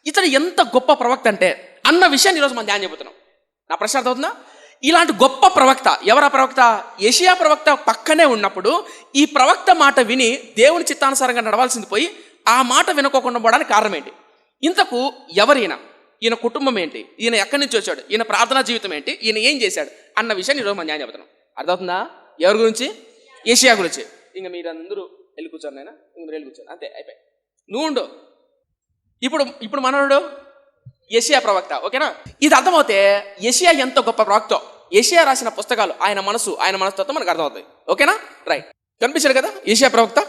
ఇతడు ఎంత గొప్ప ప్రవక్త అంటే అన్న విషయాన్ని ఈరోజు మనం ధ్యానం చెబుతున్నాం. నా ప్రశ్న అర్థమవుతుందా? ఇలాంటి గొప్ప ప్రవక్త ఎవరా ప్రవక్త? యెషయా ప్రవక్త పక్కనే ఉన్నప్పుడు ఈ ప్రవక్త మాట విని దేవుని చిత్తానుసారంగా నడవాల్సింది పోయి ఆ మాట వినుకోకుండా పోవడానికి కారణం ఏంటి? ఇంతకు ఎవరైనా, ఈయన కుటుంబం ఏంటి, ఈయన ఎక్కడి నుంచి వచ్చాడు, ఈయన ప్రార్థనా జీవితం ఏంటి, ఈయన ఏం చేశాడు అన్న విషయాన్ని ఈరోజు మనం ధ్యానం చెబుతున్నాం. అర్థమవుతుందా? ఎవరి గురించి? యెషయా గురించి. ఇంక మీరందరూ వెళ్ళి కూర్చోండి, నాయన ఇంక మీరు వెళ్ళి కూర్చోండి, అంతే అయిపోయి. నువ్వు ఉండు. ఇప్పుడు మనోడు యెషయా ప్రవక్త, ఓకేనా? ఇది అర్థమవుతే యెషయా ఎంత గొప్ప ప్రవక్త, యెషయా రాసిన పుస్తకాలు, ఆయన మనసుతో మనకు అర్థమవుతాయి, ఓకేనా? రైట్. కనిపించాడు కదా యెషయా ప్రవక్త.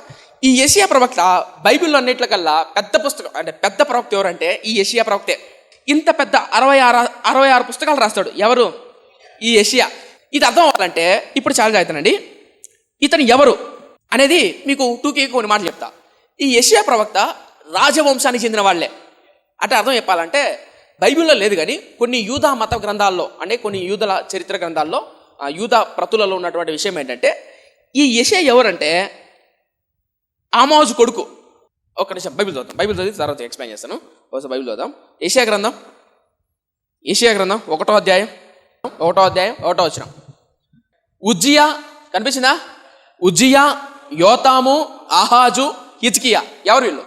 ఈ యెషయా ప్రవక్త బైబిల్లో అన్నిట్లకల్లా పెద్ద పుస్తకం అంటే పెద్ద ప్రవక్త ఎవరంటే ఈ యెషయా ప్రవక్తే. ఇంత పెద్ద 66 పుస్తకాలు రాస్తాడు. ఎవరు? ఈ యెషయా. ఇది అర్థం అవ్వాలంటే ఇప్పుడు చాలా అవుతానండి. ఇతను ఎవరు అనేది మీకు టూకీ కొన్ని మాటలు చెప్తా. ఈ యెషయా ప్రవక్త రాజవంశానికి చెందిన వాళ్ళే. అంటే అర్థం చెప్పాలంటే బైబిల్లో లేదు కానీ కొన్ని యూదా మత గ్రంథాల్లో, అంటే కొన్ని యూదుల చరిత్ర గ్రంథాల్లో, యూదా ప్రతులలో ఉన్నటువంటి విషయం ఏంటంటే ఈ యెషయా ఎవరంటే ఆమోజు కొడుకు. ఒక్క నిమిషం బైబిల్ చదువుతాం, చదివి తర్వాత ఎక్స్ప్లెయిన్ చేస్తాను. ఒకసారి బైబిల్ చదువుదాం. యెషయా గ్రంథం 1వ అధ్యాయం 1వ వచనం. ఉజ్జియా, కనిపించిందా? ఉజ్జియా, యోతాము, ఆహాజు, హిజ్కియా. ఎవరు వీళ్ళు?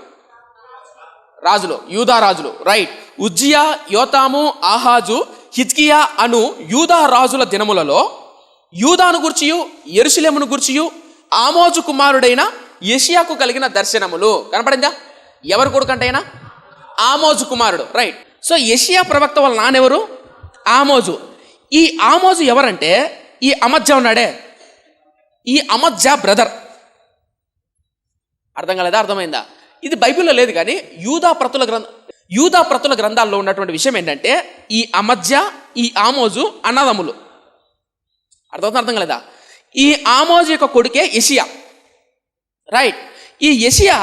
రాజులు, యూదా రాజులు. రైట్. ఉజ్జియా, యోతాము, ఆహాజు, హిజ్కియా అను యూదా రాజుల దినములలో యూదాను గుర్చియు యెరూషలేమును గుర్చియు ఆమోజు కుమారుడైన యెషయాకు కలిగిన దర్శనములు. కనపడిందా? ఎవరు కొడుకంటైనా? ఆమోజు కుమారుడు. రైట్. సో యెషయా ప్రవక్త వాళ్ళ నాన్నెవరు? ఆమోజు. ఈ ఆమోజు ఎవరంటే ఈ అమజ్జా ఉన్నాడే, ఈ అమజ్జా బ్రదర్. అర్థం కాలేదా? అర్థమైందా? ఇది బైబిల్లో లేదు కానీ యూదా ప్రతుల గ్రంథాల్లో ఉన్నటువంటి విషయం ఏంటంటే ఈ అమజ్జా, ఈ ఆమోజు అన్నదమ్ములు. అర్థం కాలేదా? ఈ ఆమోజు యొక్క కొడుకే యెషయా. రైట్. ఈ యెషయా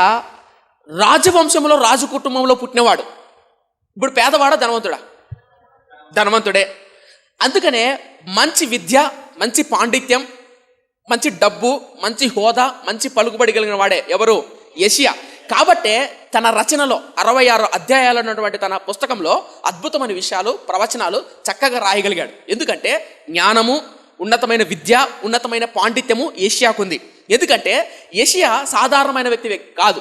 రాజవంశంలో, రాజు కుటుంబంలో పుట్టినవాడు. ఇప్పుడు పేదవాడా ధనవంతుడా? ధనవంతుడే. అందుకనే మంచి విద్య, మంచి పాండిత్యం, మంచి డబ్బు, మంచి హోదా, మంచి పలుకుబడి కలిగిన వాడే ఎవరు? యెషయా. కాబట్టే తన రచనలో 66 అధ్యాయాలు ఉన్నటువంటి తన పుస్తకంలో అద్భుతమైన విషయాలు, ప్రవచనాలు చక్కగా రాయగలిగాడు. ఎందుకంటే జ్ఞానము, ఉన్నతమైన విద్య, ఉన్నతమైన పాండిత్యము యెషయాకుంది. ఎందుకంటే యెషయా సాధారణమైన వ్యక్తి కాదు,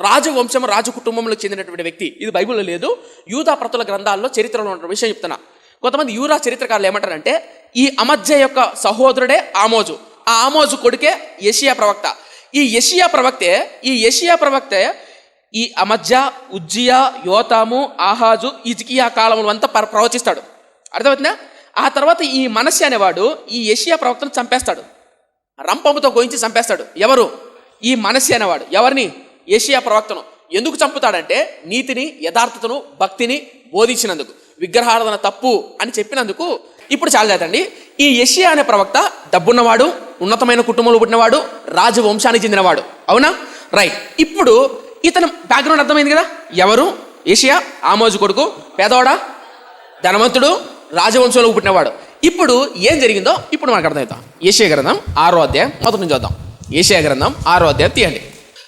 రాజవంశం, రాజు కుటుంబంలో చెందినటువంటి వ్యక్తి. ఇది బైబిల్లో లేదు, యూదా ప్రతుల గ్రంథాల్లో చరిత్రలో ఉన్న విషయం చెప్తున్నా. కొంతమంది యూదా చరిత్రకారులు ఏమంటారంటే ఈ అమజ్జా యొక్క సహోదరుడే ఆమోజు, ఆ ఆమోజు కొడుకే యెషయా ప్రవక్త. ఈ యెషయా ప్రవక్తే ఈ అమజ్జా, ఉజ్జియా, యోతాము, ఆహాజు, హిజ్కియా కాలములు అంతా ప్రవచిస్తాడు. అర్థమవుతుందా? ఆ తర్వాత ఈ మనస్సు అనేవాడు ఈ యెషయా ప్రవక్తను చంపేస్తాడు, రంపముతో గోయించి చంపేస్తాడు. ఎవరు? ఈ మనస్సు అనేవాడు. ఎవరిని? యెషయా ప్రవక్తను. ఎందుకు చంపుతాడంటే నీతిని, యథార్థతను, భక్తిని బోధించినందుకు, విగ్రహారాధన తప్పు అని చెప్పినందుకు. ఇప్పుడు చాలా చేతండి. ఈ యెషయా అనే ప్రవక్త డబ్బున్నవాడు, ఉన్నతమైన కుటుంబంలో పుట్టినవాడు, రాజవంశానికి చెందినవాడు. అవునా? రైట్. ఇప్పుడు ఇతను బ్యాక్గ్రౌండ్ అర్థమైంది కదా. ఎవరు? యెషయా ఆమోజు కొడుకు, పేదవాడా, ధనవంతుడు, రాజవంశంలో పుట్టినవాడు. ఇప్పుడు ఏం జరిగిందో ఇప్పుడు మనకు అర్థమవుతాం. యెషయా గ్రంథం 6వ అధ్యాయం మొదటి నుంచి చూద్దాం. యెషయా గ్రంథం 6వ అధ్యాయం తీయండి.